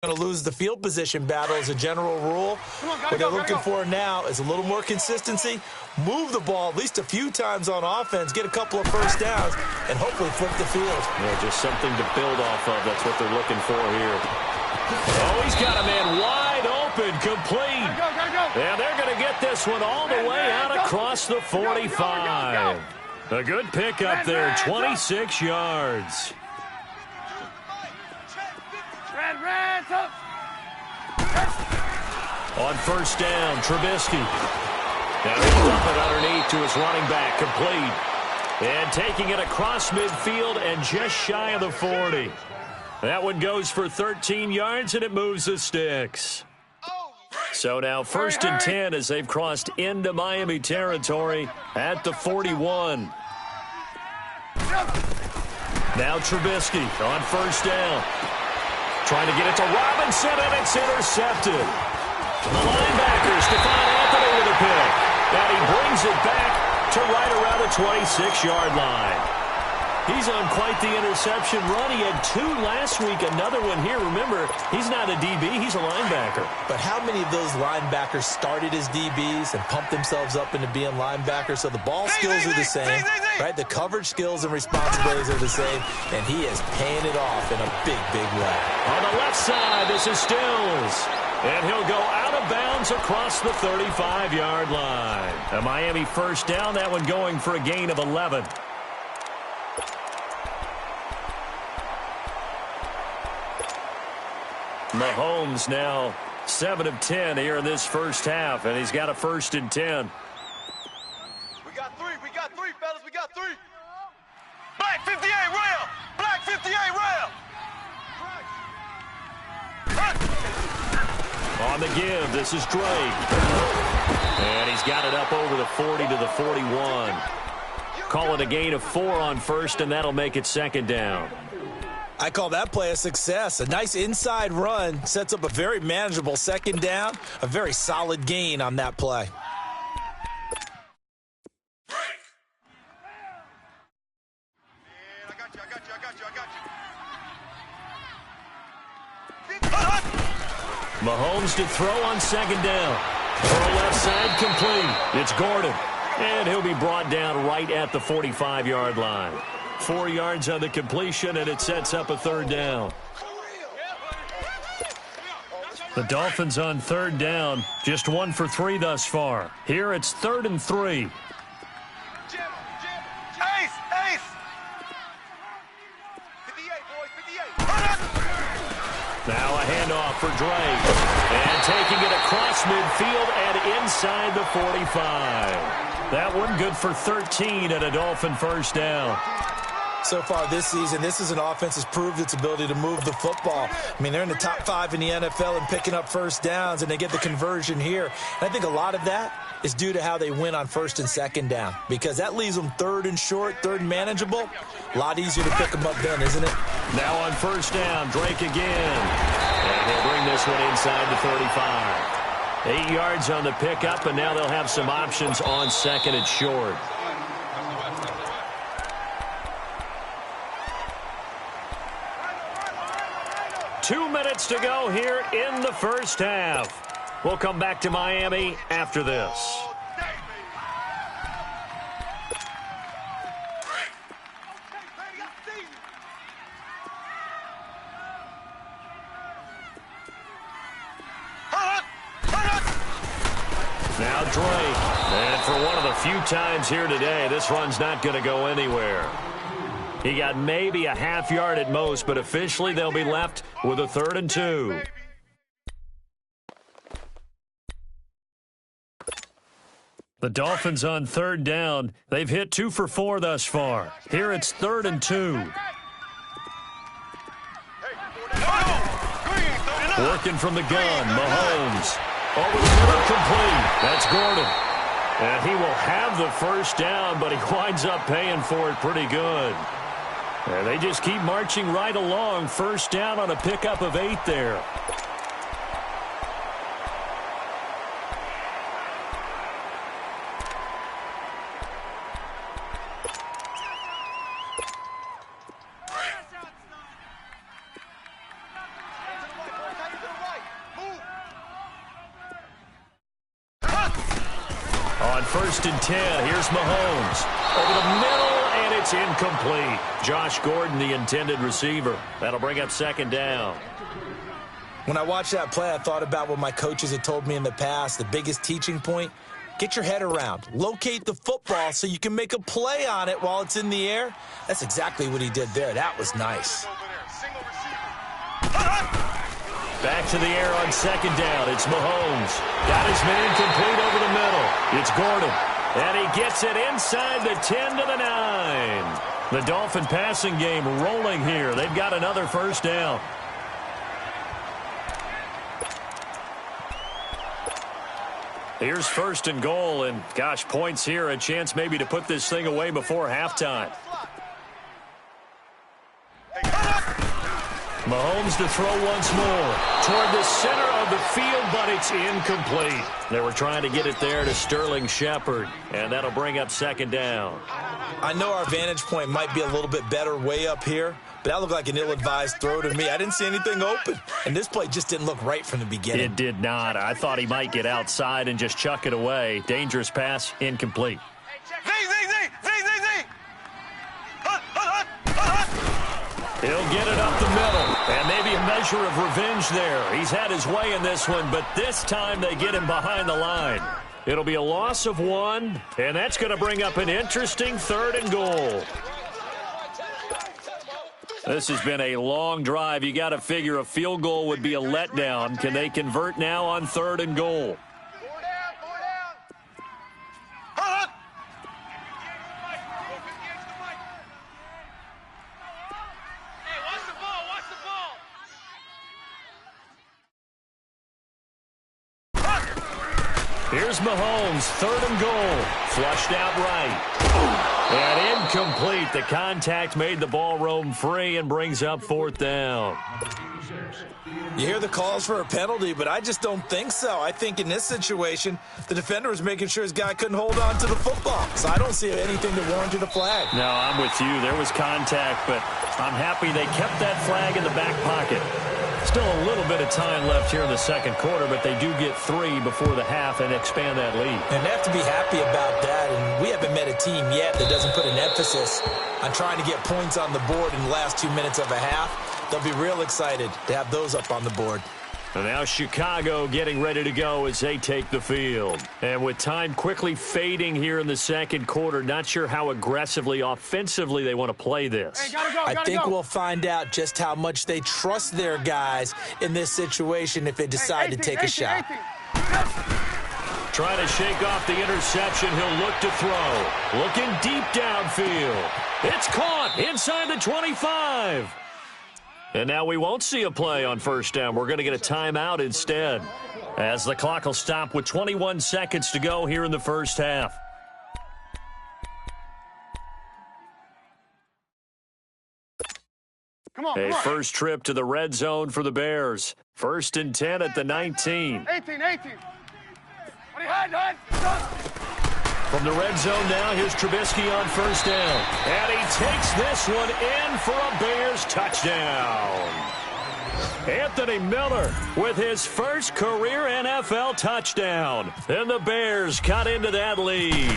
going to lose the field position battle as a general rule. What they're looking for now is a little more consistency, move the ball at least a few times on offense, get a couple of first downs, and hopefully flip the field. Yeah, just something to build off of. That's what they're looking for here. Oh, he's got a man wide open, complete. Yeah, they're going to get this one all the way out across the 45. A good pickup there, 26 yards. On first down, Trubisky. Now he'll dump it underneath to his running back, complete. And taking it across midfield and just shy of the 40. That one goes for 13 yards, and it moves the sticks. So now first and 10 as they've crossed into Miami territory at the 41. Now Trubisky on first down. Trying to get it to Robinson, and it's intercepted. The linebacker, Stephon Anthony with a pick. And he brings it back to right around the 26-yard line. He's on quite the interception run. He had 2 last week, another one here. Remember, he's not a DB, he's a linebacker. But how many of those linebackers started as DBs and pumped themselves up into being linebackers? So the ball skills are the same, right? The coverage skills and responsibilities are the same, and he is paying it off in a big, big way. On the left side, this is Stills. And he'll go out of bounds across the 35-yard line. A Miami first down, that one going for a gain of 11. Mahomes now 7 of 10 here in this first half, and he's got a first and 10. We got three, fellas, we got 3. Black 58 rail, black 58 rail. On the give, this is Drake. And he's got it up over the 40 to the 41. Call it a gain of 4 on first, and that'll make it second down. I call that play a success. A nice inside run sets up a very manageable second down, a very solid gain on that play. Mahomes to throw on second down. Throw left side complete. It's Gordon. And he'll be brought down right at the 45-yard line. 4 yards on the completion, and it sets up a third down. The Dolphins on third down, just 1 for 3 thus far. Here it's 3rd and 3. Now a handoff for Drake. And taking it across midfield and inside the 45. That one good for 13 and a Dolphin first down. So far this season, this is an offense that's proved its ability to move the football. I mean, they're in the top 5 in the NFL in picking up first downs, and they get the conversion here. And I think a lot of that is due to how they win on first and second down, because that leaves them 3rd and short, 3rd and manageable. A lot easier to pick them up then, isn't it? Now on first down, Drake again. And he'll bring this one inside the 35. 8 yards on the pickup, and now they'll have some options on second and short. Two minutes to go here in the first half. We'll come back to Miami after this. Now Drake. And for one of the few times here today, this run's not going to go anywhere. He got maybe a half yard at most, but officially they'll be left with a 3rd and 2. The Dolphins on third down. They've hit 2 for 4 thus far. Here it's 3rd and 2. Working from the gun, Mahomes. Over the middle, complete. That's Gordon. And he will have the first down, but he winds up paying for it pretty good. And they just keep marching right along. First down on a pickup of 8 there. first and 10. Here's Mahomes. Over the middle, and it's incomplete. Josh Gordon, the intended receiver. That'll bring up second down. When I watched that play, I thought about what my coaches had told me in the past. The biggest teaching point, get your head around. Locate the football so you can make a play on it while it's in the air. That's exactly what he did there. That was nice. Back to the air on second down. It's Mahomes. Got his man complete over the middle. It's Gordon. And he gets it inside the 10 to the 9. The Dolphin passing game rolling here. They've got another first down. Here's first and goal, and gosh, points here, a chance maybe to put this thing away before halftime. Mahomes to throw once more toward the center of the field, but it's incomplete. They were trying to get it there to Sterling Shepard, and that'll bring up second down. I know our vantage point might be a little bit better way up here, but that looked like an ill-advised throw to me. I didn't see anything open, and this play just didn't look right from the beginning. It did not. I thought he might get outside and just chuck it away. Dangerous pass, incomplete. He'll get it up the middle, and maybe a measure of revenge there. He's had his way in this one, but this time they get him behind the line. It'll be a loss of 1, and that's going to bring up an interesting third and goal. This has been a long drive. You got to figure a field goal would be a letdown. Can they convert now on third and goal? Here's Mahomes, third and goal. Flushed out right. And incomplete. The contact made the ball roam free and brings up fourth down. You hear the calls for a penalty, but I just don't think so. I think in this situation, the defender was making sure his guy couldn't hold on to the football. So I don't see anything that warranted a flag. No, I'm with you. There was contact, but I'm happy they kept that flag in the back pocket. Still a little bit of time left here in the second quarter, but they do get 3 before the half and expand that lead. And they have to be happy about that. And we haven't met a team yet that doesn't put an emphasis on trying to get points on the board in the last 2 minutes of a half. They'll be real excited to have those up on the board. And now Chicago getting ready to go as they take the field. And with time quickly fading here in the second quarter, not sure how aggressively, offensively they want to play this. Hey, gotta go, I think we'll find out just how much they trust their guys in this situation if they decide to take a shot. Trying to shake off the interception. He'll look to throw. Looking deep downfield. It's caught inside the 25. And now we won't see a play on first down. We're going to get a timeout instead, as the clock will stop with 21 seconds to go here in the first half. Come on, a first trip to the red zone for the Bears. First and 10 at the 19. 18. From the red zone now, here's Trubisky on first down. And he takes this one in for a Bears touchdown. Anthony Miller with his first career NFL touchdown. And the Bears cut into that lead.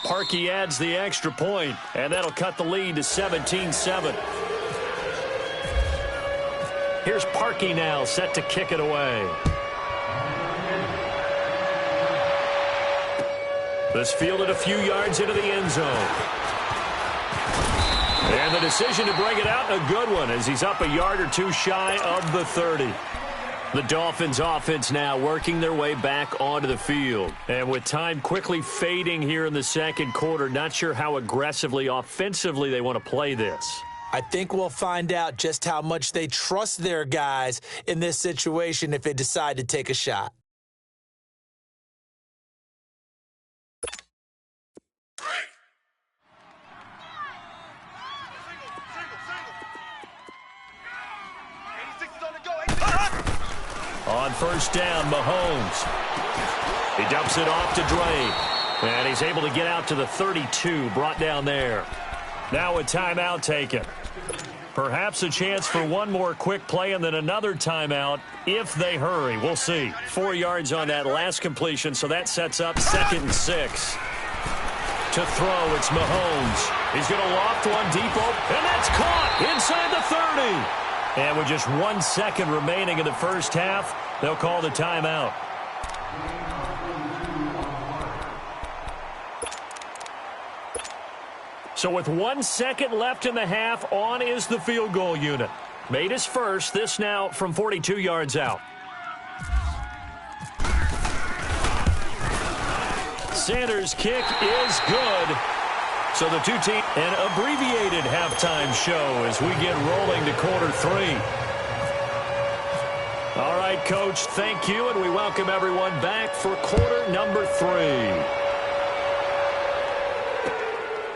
Parkey adds the extra point, and that'll cut the lead to 17-7. Here's Parkey now, set to kick it away. This fielded a few yards into the end zone. And the decision to bring it out, a good one, as he's up a yard or two shy of the 30. The Dolphins offense now working their way back onto the field. And with time quickly fading here in the second quarter, not sure how aggressively, offensively they want to play this. I think we'll find out just how much they trust their guys in this situation if they decide to take a shot. On first down, Mahomes. He dumps it off to Dre. And he's able to get out to the 32, brought down there. Now a timeout taken. Perhaps a chance for one more quick play and then another timeout if they hurry. We'll see. 4 yards on that last completion, so that sets up 2nd and 6. To throw, it's Mahomes. He's going to loft one deep open, and that's caught inside the 30. And with just 1 second remaining in the first half, they'll call the timeout. So with 1 second left in the half, on is the field goal unit. Made his first, this now from 42 yards out. Sanders' kick is good. So the two teams, an abbreviated halftime show as we get rolling to quarter 3. All right, Coach, thank you, and we welcome everyone back for quarter number 3.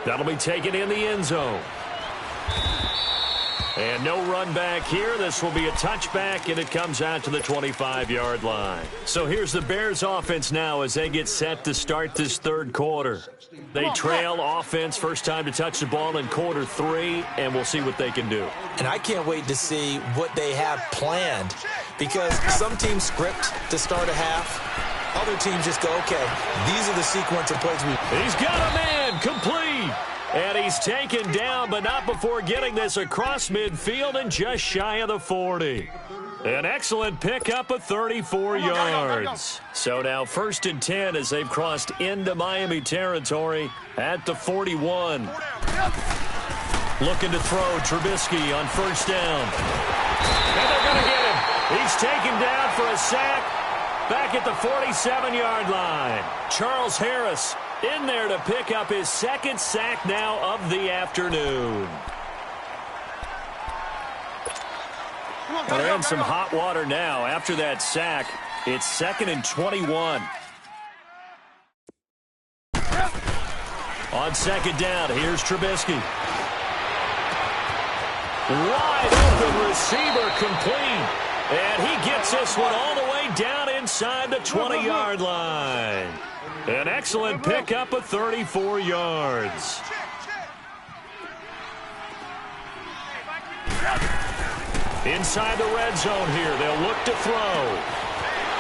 That'll be taken in the end zone. And no run back here. This will be a touchback, and it comes out to the 25-yard line. So here's the Bears offense now as they get set to start this third quarter. They trail offense, first time to touch the ball in quarter 3, and we'll see what they can do. And I can't wait to see what they have planned, because some teams script to start a half. Other teams just go, okay, these are the sequence of plays we... He's got a man, complete. And he's taken down, but not before getting this across midfield and just shy of the 40. An excellent pickup of 34 yards. So now 1st and 10 as they've crossed into Miami territory at the 41. Looking to throw, Trubisky on 1st down. And they're going to get him. He's taken down for a sack back at the 47-yard line. Charles Harris in there to pick up his 2nd sack now of the afternoon. Well, they're in some hot water now. After that sack, it's 2nd and 21. On 2nd down, here's Trubisky. Wide open receiver, complete. And he gets this one all the way down inside the 20-yard line. An excellent pickup of 34 yards. Inside the red zone here, they'll look to throw.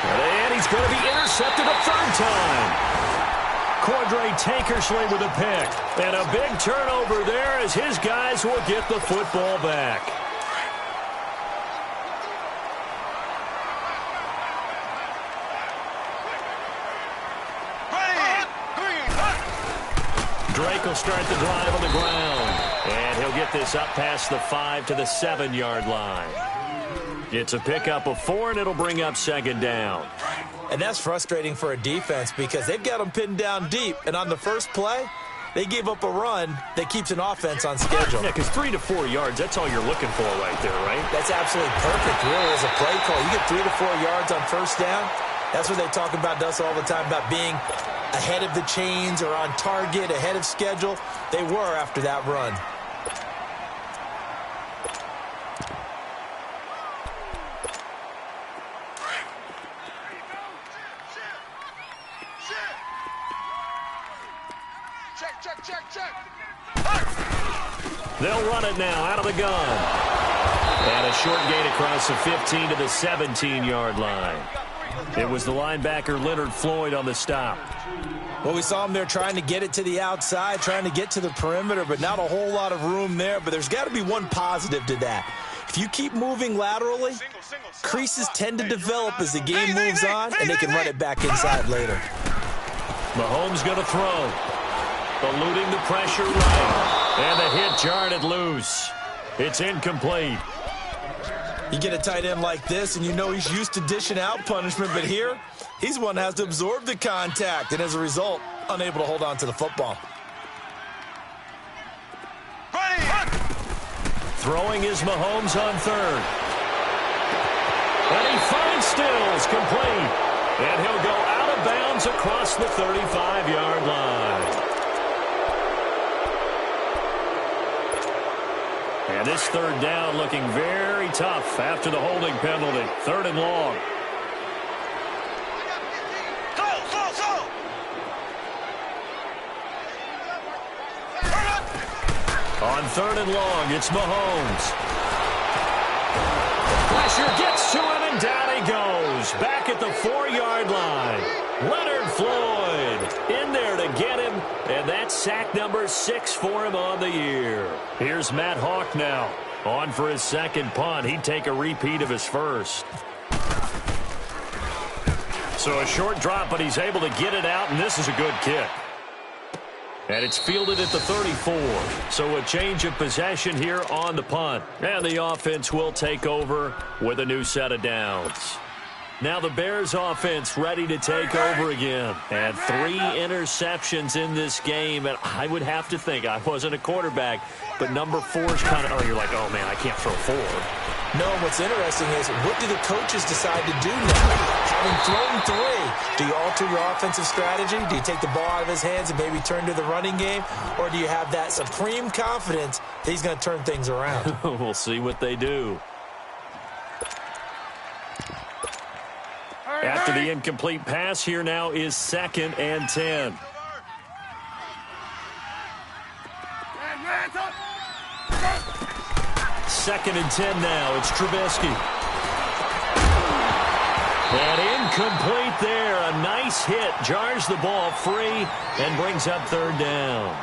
And he's going to be intercepted a 3rd time. Cordray Tankersley with a pick. And a big turnover there as his guys will get the football back. Drake will start the drive on the ground. And he'll get this up past the 5 to the 7-yard line. It's a pickup of 4, and it'll bring up 2nd down. And that's frustrating for a defense because they've got them pinned down deep. And on the first play, they gave up a run that keeps an offense on schedule. Yeah, because 3 to 4 yards, that's all you're looking for right there, right? That's absolutely perfect, really, as a play call. You get 3 to 4 yards on 1st down. That's what they talk about, Dust, all the time, about being ahead of the chains or on target, ahead of schedule. They were after that run. They'll run it now out of the gun. And a short gain across the 15 to the 17-yard line. It was the linebacker Leonard Floyd on the stop. Well, we saw him there trying to get it to the outside, trying to get to the perimeter, but not a whole lot of room there. But there's got to be one positive to that. If you keep moving laterally, creases tend to develop as the game moves on, and they can run it back inside later. Mahomes going to throw. Eluding the pressure right. And the hit jarred it loose. It's incomplete. You get a tight end like this, and you know he's used to dishing out punishment, but here, he's one that has to absorb the contact, and as a result, unable to hold on to the football. Throwing is Mahomes on 3rd. And he finds Stills, complete. And he'll go out of bounds across the 35-yard line. And this 3rd down looking very tough after the holding penalty. 3rd and long. On On 3rd and long, it's Mahomes. Pressure gets to him, and down he goes. Back at the 4-yard line. Leonard Floyd in there to get him, and that's sack number 6 for him on the year. Here's Matt Hawk now. On for his second punt. He'd take a repeat of his first. So a short drop, but he's able to get it out, and this is a good kick. And it's fielded at the 34. So a change of possession here on the punt. And the offense will take over with a new set of downs. Now the Bears offense ready to take over again. And 3 interceptions in this game. And I would have to think, I wasn't a quarterback, but number 4 is kind of, you're like, oh, man, I can't throw 4. No, what's interesting is, what do the coaches decide to do now? Having thrown 3, do you alter your offensive strategy? Do you take the ball out of his hands and maybe turn to the running game? Or do you have that supreme confidence that he's going to turn things around? We'll see what they do. After the incomplete pass, here now is 2nd and 10. Second and 10 now. It's Trubisky. And incomplete there. A nice hit. Jars the ball free and brings up 3rd down.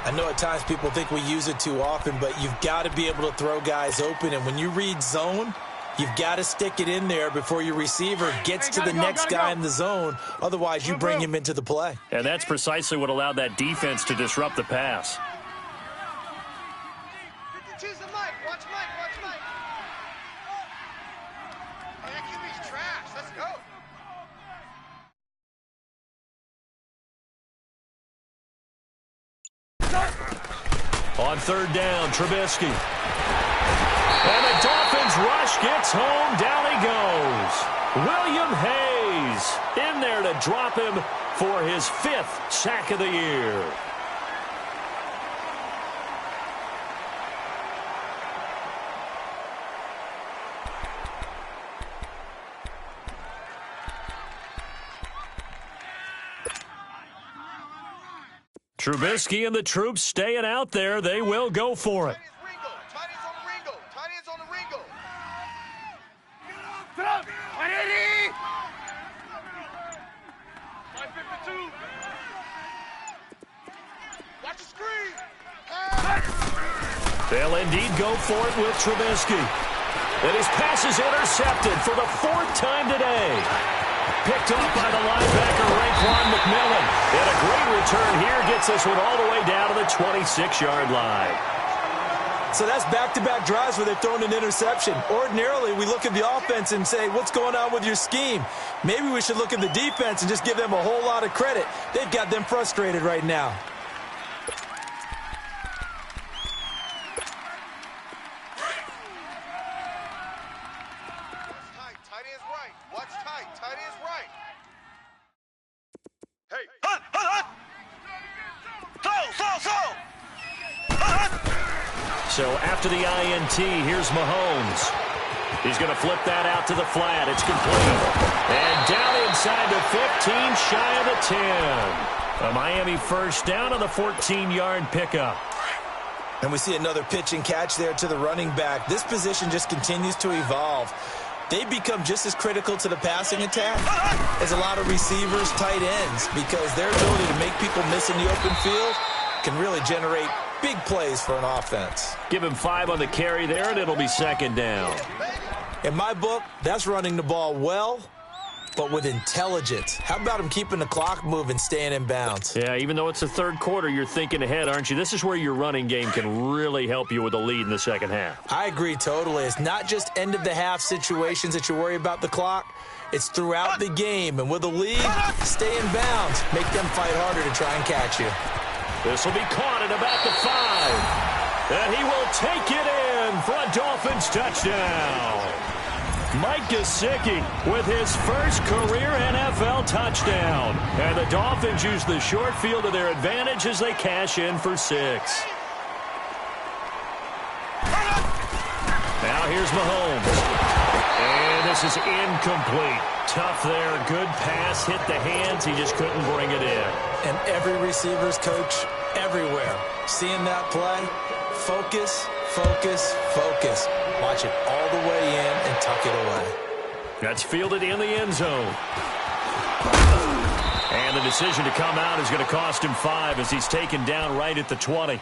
I know at times people think we use it too often, but you've got to be able to throw guys open. And when you read zone, you've got to stick it in there before your receiver gets to the next guy in the zone. Otherwise, you bring him into the play. And that's precisely what allowed that defense to disrupt the pass. Choose the mic. Watch Mike. Watch Mike. Oh, that QB's trash. Let's go. On 3rd down, Trubisky. And the Dolphins rush gets home. Down he goes. William Hayes in there to drop him for his 5th sack of the year. Trubisky and the troops staying out there. They will go for it. Tight ends on the Ringo. Tight ends on the Ringo. Watch the screen. They'll indeed go for it with Trubisky. And his pass is intercepted for the 4th time today. Picked off by the linebacker, Raekwon McMillan. And a great return here gets this one all the way down to the 26-yard line. So that's back-to-back drives where they've thrown an interception. Ordinarily, we look at the offense and say, what's going on with your scheme? Maybe we should look at the defense and just give them a whole lot of credit. They've got them frustrated right now. So after the INT, here's Mahomes. He's going to flip that out to the flat. It's complete. And down inside the 15, shy of the 10. A Miami first down on the 14-yard pickup. And we see another pitch and catch there to the running back. This position just continues to evolve. They become just as critical to the passing attack as a lot of receivers, tight ends, because their ability to make people miss in the open field can really generate big plays for an offense. Give him 5 on the carry there, and it'll be 2nd down. In my book, that's running the ball well, but with intelligence. How about him keeping the clock moving, staying in bounds? Yeah, even though it's the 3rd quarter, you're thinking ahead, aren't you? This is where your running game can really help you with a lead in the 2nd half. I agree totally. It's not just end-of-the-half situations that you worry about the clock. It's throughout the game. And with a lead, stay in bounds. Make them fight harder to try and catch you. This will be caught at about the 5. And he will take it in for a Dolphins touchdown. Mike Gesicki with his first career NFL touchdown. And the Dolphins use the short field to their advantage as they cash in for 6. Now here's Mahomes. And this is incomplete. Tough there. Good pass. Hit the hands. He just couldn't bring it in. And every receiver's coach everywhere. Seeing that play, focus, focus, focus. Watch it all the way in and tuck it away. That's fielded in the end zone. And the decision to come out is going to cost him 5 as he's taken down right at the 20.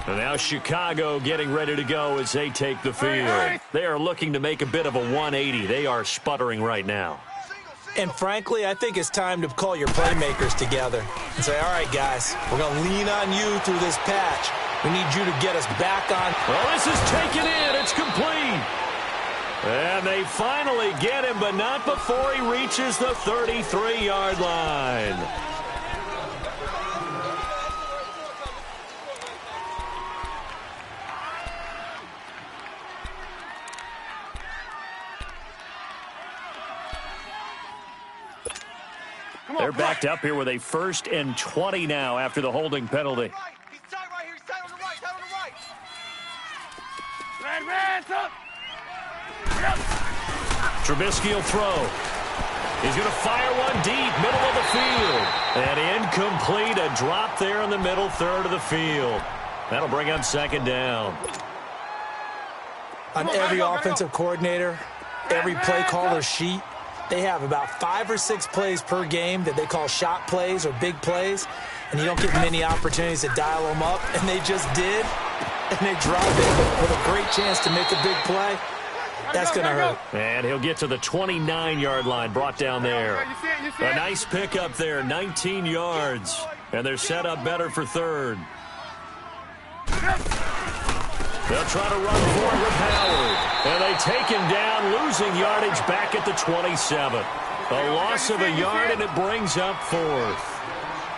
And now Chicago getting ready to go as they take the field. They are looking to make a bit of a 180. They are sputtering right now. And frankly, I think it's time to call your playmakers together and say, all right, guys, we're going to lean on you through this patch. We need you to get us back on. Well, this is taken in. It's complete. And they finally get him, but not before he reaches the 33-yard line. They're backed up here with a 1st and 20 now after the holding penalty. He's tight right here. He's tight on the right. Tight on the right. Trubisky will throw. He's going to fire one deep, middle of the field. And incomplete, a drop there in the middle third of the field. That'll bring up 2nd down. On every offensive coordinator, every play caller sheet, they have about 5 or 6 plays per game that they call shot plays or big plays, and you don't get many opportunities to dial them up, and they just did, and they drop it with a great chance to make a big play. That's going to hurt. And he'll get to the 29-yard line, brought down there. A nice pickup there, 19 yards, and they're set up better for 3rd. They'll try to run for it with Howard. And they take him down, losing yardage back at the 27. A loss of a yard, and it brings up 4th.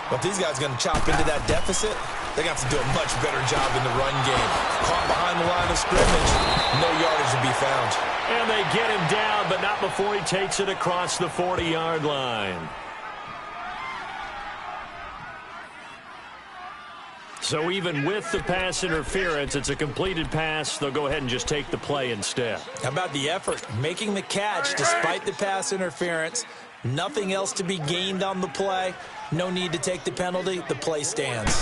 But these guys are going to chop into that deficit. They got to do a much better job in the run game. Caught behind the line of scrimmage, no yardage to be found. And they get him down, but not before he takes it across the 40-yard line. So even with the pass interference, it's a completed pass. They'll go ahead and just take the play instead. How about the effort? Making the catch despite the pass interference. Nothing else to be gained on the play. No need to take the penalty. The play stands.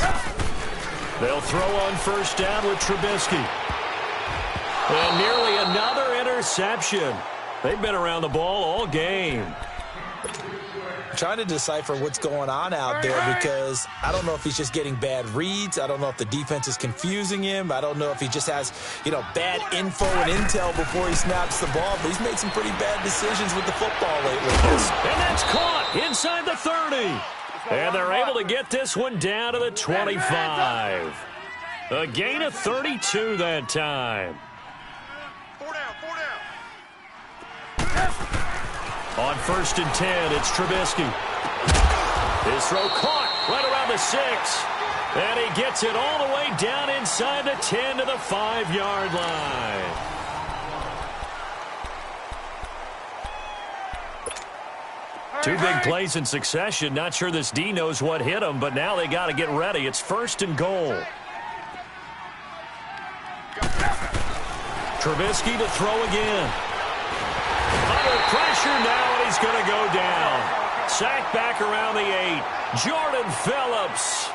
They'll throw on 1st down with Trubisky. And nearly another interception. They've been around the ball all game. I'm trying to decipher what's going on out there because I don't know if he's just getting bad reads. I don't know if the defense is confusing him. I don't know if he just has, bad info and intel before he snaps the ball. But he's made some pretty bad decisions with the football lately. And that's caught inside the 30. And they're able to get this one down to the 25. A gain of 32 that time. 4 down. On 1st and 10, it's Trubisky. His throw caught right around the 6. And he gets it all the way down inside the 10 to the 5-yard line. Two big plays in succession. Not sure this D knows what hit him, but now they got to get ready. It's 1st and goal. Trubisky to throw again. Under pressure now, and he's going to go down. Sacked back around the 8. Jordan Phillips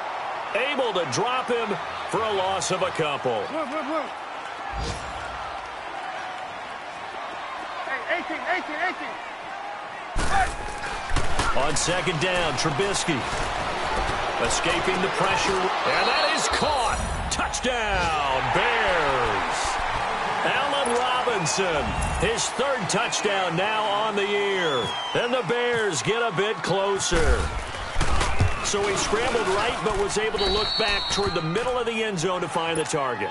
able to drop him for a loss of a couple. Hey, 18. On 2nd down, Trubisky escaping the pressure, and that is caught. Touchdown, Bears. Allen Robinson, his 3rd touchdown now on the year. And the Bears get a bit closer. So he scrambled right, but was able to look back toward the middle of the end zone to find the target.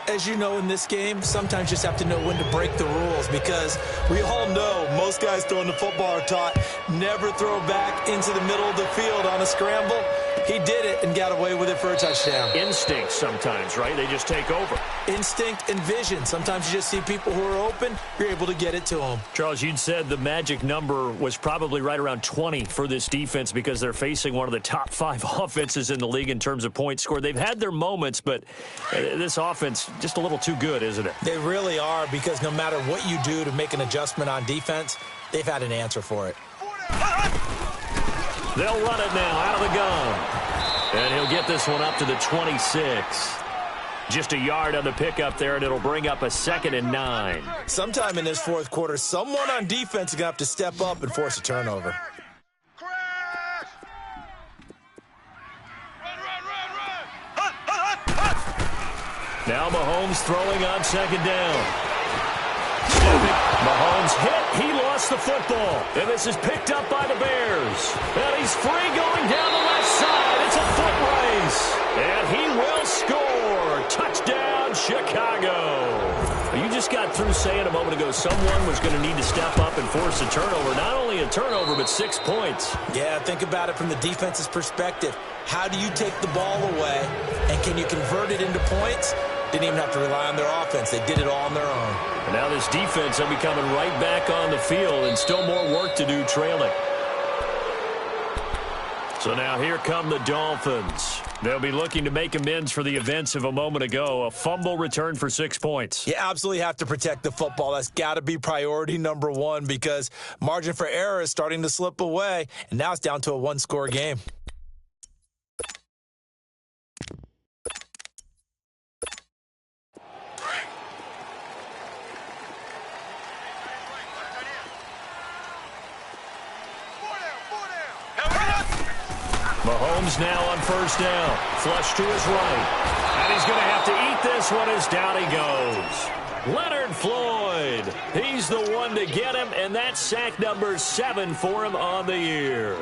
As you know in this game, sometimes you just have to know when to break the rules because we all know most guys throwing the football are taught never throw back into the middle of the field on a scramble. He did it and got away with it for a touchdown. Instinct sometimes, right? They just take over. Instinct and vision. Sometimes you just see people who are open, you're able to get it to them. Charles, you'd said the magic number was probably right around 20 for this defense because they're facing one of the top 5 offenses in the league in terms of points scored. They've had their moments, but this offense just a little too good, isn't it? They really are because no matter what you do to make an adjustment on defense, they've had an answer for it. They'll run it now out of the gun. And he'll get this one up to the 26. Just a yard on the pickup there, and it'll bring up a 2nd and 9. Sometime in this fourth quarter, someone on defense is going to have to step up and force a turnover. Now Mahomes throwing on 2nd down. Mahomes hit. He lost the football. And this is picked up by the Bears. And he's free going down the left side. It's a foot race. And he will score. Touchdown, Chicago. You just got through saying a moment ago someone was going to need to step up and force a turnover. Not only a turnover, but 6 points. Yeah, think about it from the defense's perspective. How do you take the ball away, and can you convert it into points? Didn't even have to rely on their offense. They did it all on their own. And now this defense will be coming right back on the field, and still more work to do trailing. So now here come the Dolphins. They'll be looking to make amends for the events of a moment ago. A fumble return for 6 points. You absolutely have to protect the football. That's got to be priority number one because margin for error is starting to slip away, and now it's down to a one-score game. Mahomes now on 1st down. Flush to his right. And he's going to have to eat this one as down he goes. Leonard Floyd. He's the one to get him, and that's sack number 7 for him on the year.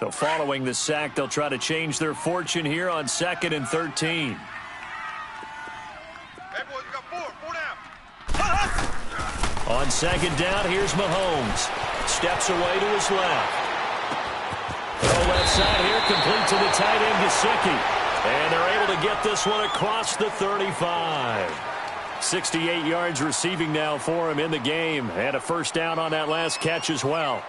So following the sack, they'll try to change their fortune here on 2nd and 13. Hey, boys, we got 4 down. On 2nd down, here's Mahomes. Steps away to his left. Throw left side here, complete to the tight end, Gesicki. And they're able to get this one across the 35. 68 yards receiving now for him in the game. And a 1st down on that last catch as well.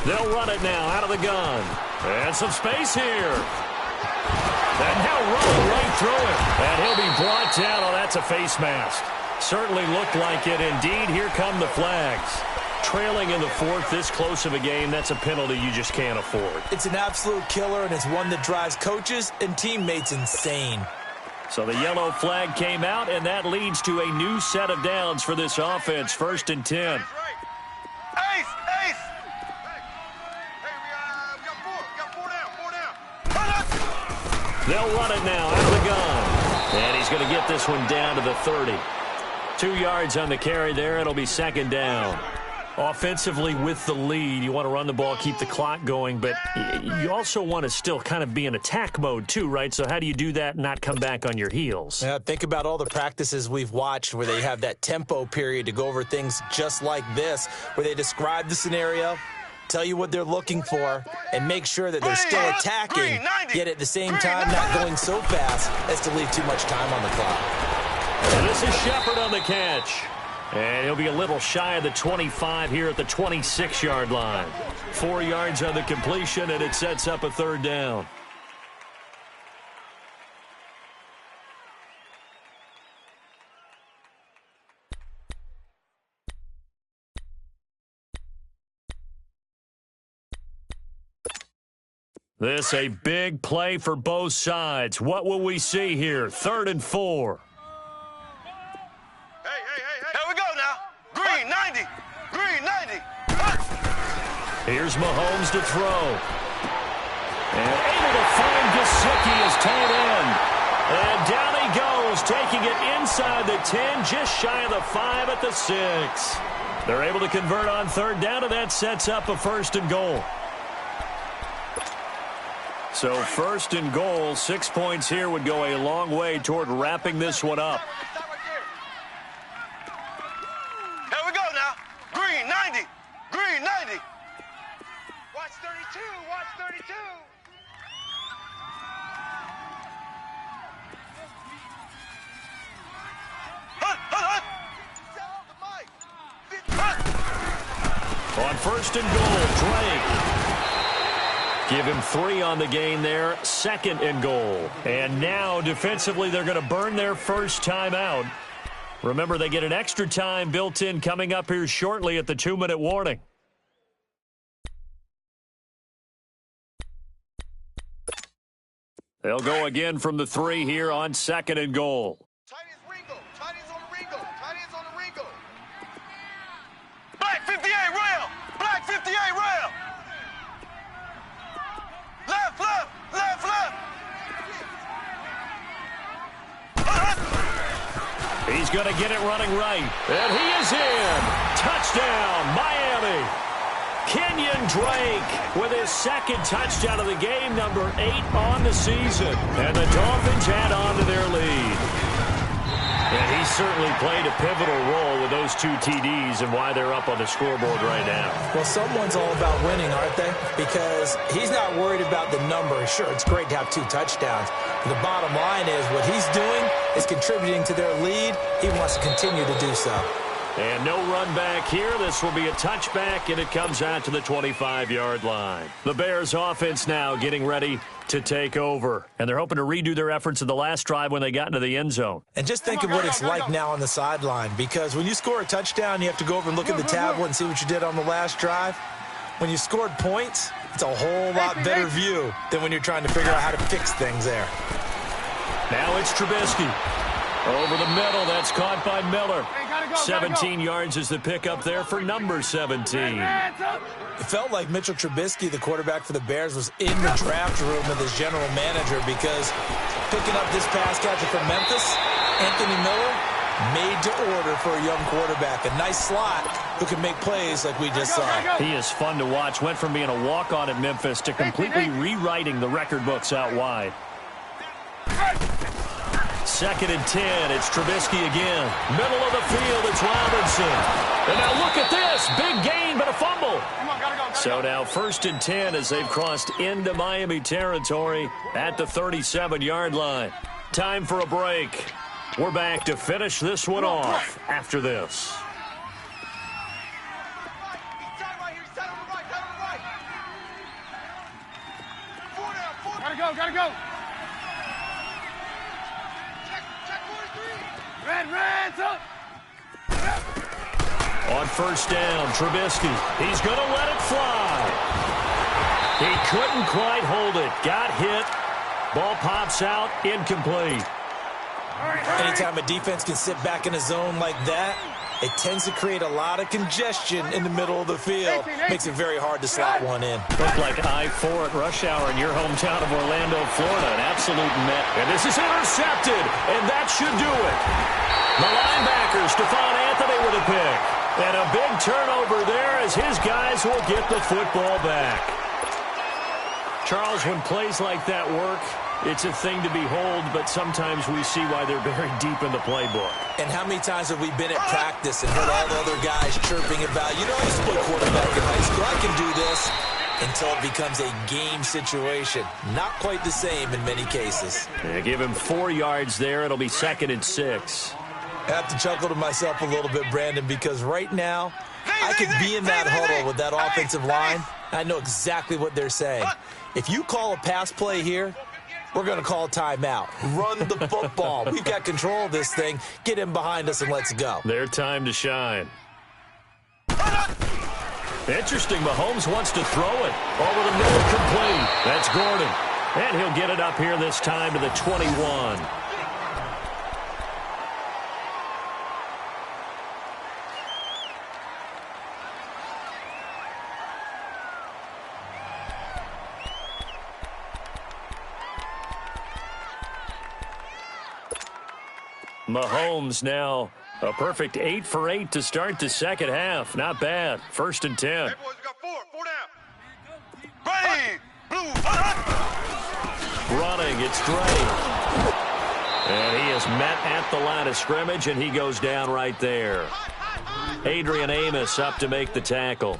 They'll run it now out of the gun. And some space here. And now running right through it. And he'll be brought down. Oh, that's a face mask. Certainly looked like it. Indeed, here come the flags. Trailing in the 4th, this close of a game, that's a penalty you just can't afford. It's an absolute killer, and it's one that drives coaches and teammates insane. So the yellow flag came out, and that leads to a new set of downs for this offense. 1st and 10. They'll run it now out of the gun. And he's going to get this one down to the 30. 2 yards on the carry there. It'll be 2nd down. Offensively with the lead, you want to run the ball, keep the clock going, but you also want to still kind of be in attack mode too, right? So how do you do that and not come back on your heels? Yeah, think about all the practices we've watched where they have that tempo period to go over things just like this, where they describe the scenario, tell you what they're looking for, and make sure that they're still attacking, yet at the same time not going so fast as to leave too much time on the clock. And this is Shepard on the catch. And he'll be a little shy of the 25 here at the 26-yard line. 4 yards on the completion, and it sets up a 3rd down. This a big play for both sides. What will we see here? 3rd and 4. Here we go now. Green, 90. Green, 90. Here's Mahomes to throw. And able to find Gesicki as tight end. And down he goes, taking it inside the 10, just shy of the 5 at the 6. They're able to convert on 3rd down, and that sets up a 1st and goal. So 1st and goal, 6 points here would go a long way toward wrapping this one up. Here we go now. Green, 90. Green, 90. Watch 32. Watch 32. first and goal. Drake. Give him 3 on the gain there. 2nd and goal. And now, defensively, they're going to burn their first timeout. Remember, they get an extra time built in coming up here shortly at the 2-minute warning. They'll go again from the 3 here on 2nd and goal. Tight is Ringo. Tight is on the Ringo. Tight is on the Ringo. Black 58 rail. Black 58 rail. Left, left, left, left. He's going to get it running right. And he is in. Touchdown, Miami. Kenyon Drake with his 2nd touchdown of the game, number 8 on the season. And the Dolphins add on to their lead. And he certainly played a pivotal role with those 2 TDs and why they're up on the scoreboard right now. Well, someone's all about winning, aren't they? Because he's not worried about the number. Sure, it's great to have 2 touchdowns. But the bottom line is what he's doing is contributing to their lead. He wants to continue to do so. And no run back here. This will be a touchback, and it comes out to the 25-yard line. The Bears offense now getting ready to take over. And they're hoping to redo their efforts in the last drive when they got into the end zone. And just think of what it's like now on the sideline, because when you score a touchdown, you have to go over and look at the tablet and see what you did on the last drive. When you scored points, it's a whole lot better view than when you're trying to figure out how to fix things there. Now it's Trubisky. Over the middle, that's caught by Miller. 17 yards is the pickup there for number 17. It felt like Mitchell Trubisky, the quarterback for the Bears, was in the draft room with his general manager, because picking up this pass catcher from Memphis, Anthony Miller, made to order for a young quarterback. A nice slot who can make plays like we just saw. He is fun to watch. Went from being a walk-on at Memphis to completely rewriting the record books out wide. 2nd and 10. It's Trubisky again. Middle of the field, it's Robinson. And now look at this. Big gain, but a fumble. So now 1st and 10 as they've crossed into Miami territory at the 37-yard line. Time for a break. We're back to finish this one off after this. Gotta go. Red, up. On 1st down, Trubisky. He's going to let it fly. He couldn't quite hold it. Got hit. Ball pops out. Incomplete. Anytime a defense can sit back in a zone like that, it tends to create a lot of congestion in the middle of the field. Makes it very hard to slot one in. Looked like I-4 at rush hour in your hometown of Orlando, Florida. An absolute net. And this is intercepted, and that should do it. The linebacker, Stephon Anthony, with a pick. And a big turnover there as his guys will get the football back. Charles, when plays like that work, it's a thing to behold, but sometimes we see why they're buried deep in the playbook. And how many times have we been at practice and heard all the other guys chirping about, I used to play quarterback in high school, I can do this, until it becomes a game situation. Not quite the same in many cases. Yeah, give him 4 yards there. It'll be 2nd and 6. I have to chuckle to myself a little bit, Brandon, because right now, I could be in that huddle with that offensive line. I know exactly what they're saying. If you call a pass play here, we're going to call a timeout. Run the football. We've got control of this thing. Get in behind us and let's go. Their time to shine. Interesting. Mahomes wants to throw it. Over the middle, complete. That's Gordon. And he'll get it up here this time to the 21. Mahomes now a perfect 8 for 8 to start the second half. Not bad. 1st and 10. Hey, boys, we got 4 down. Ready, blue, Running, it's Drake. And he is met at the line of scrimmage, and he goes down right there. Adrian Amos up to make the tackle.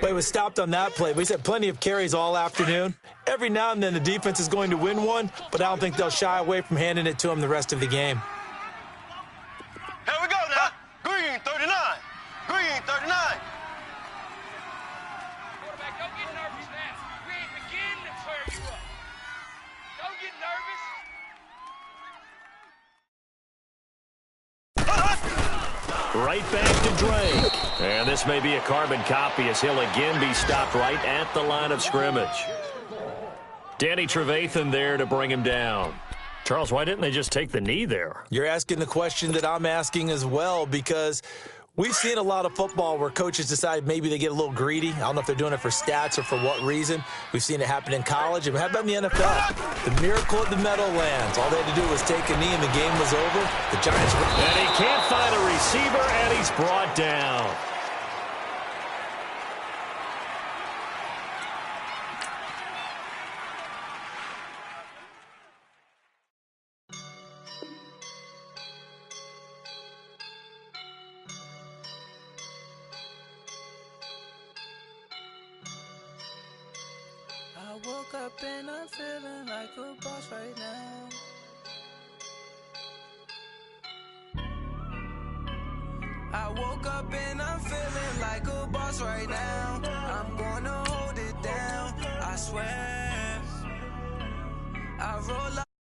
But he was stopped on that play. We had plenty of carries all afternoon. Every now and then the defense is going to win one, but I don't think they'll shy away from handing it to him the rest of the game. Here we go now. Green 39. Green 39. get nervous. Right back to Drake. And this may be a carbon copy as he'll again be stopped right at the line of scrimmage. Danny Trevathan there to bring him down. Charles, why didn't they just take the knee there? You're asking the question that I'm asking as well, because we've seen a lot of football where coaches decide maybe they get a little greedy. I don't know if they're doing it for stats or for what reason. We've seen it happen in college. And how about in the NFL? The miracle at the Meadowlands. All they had to do was take a knee and the game was over. The Giants... And he can't find a receiver, and he's brought down. I woke up and I'm feeling like a boss right now. I woke up and I'm feeling like a boss right now. I'm gonna hold it down, I swear. I roll up.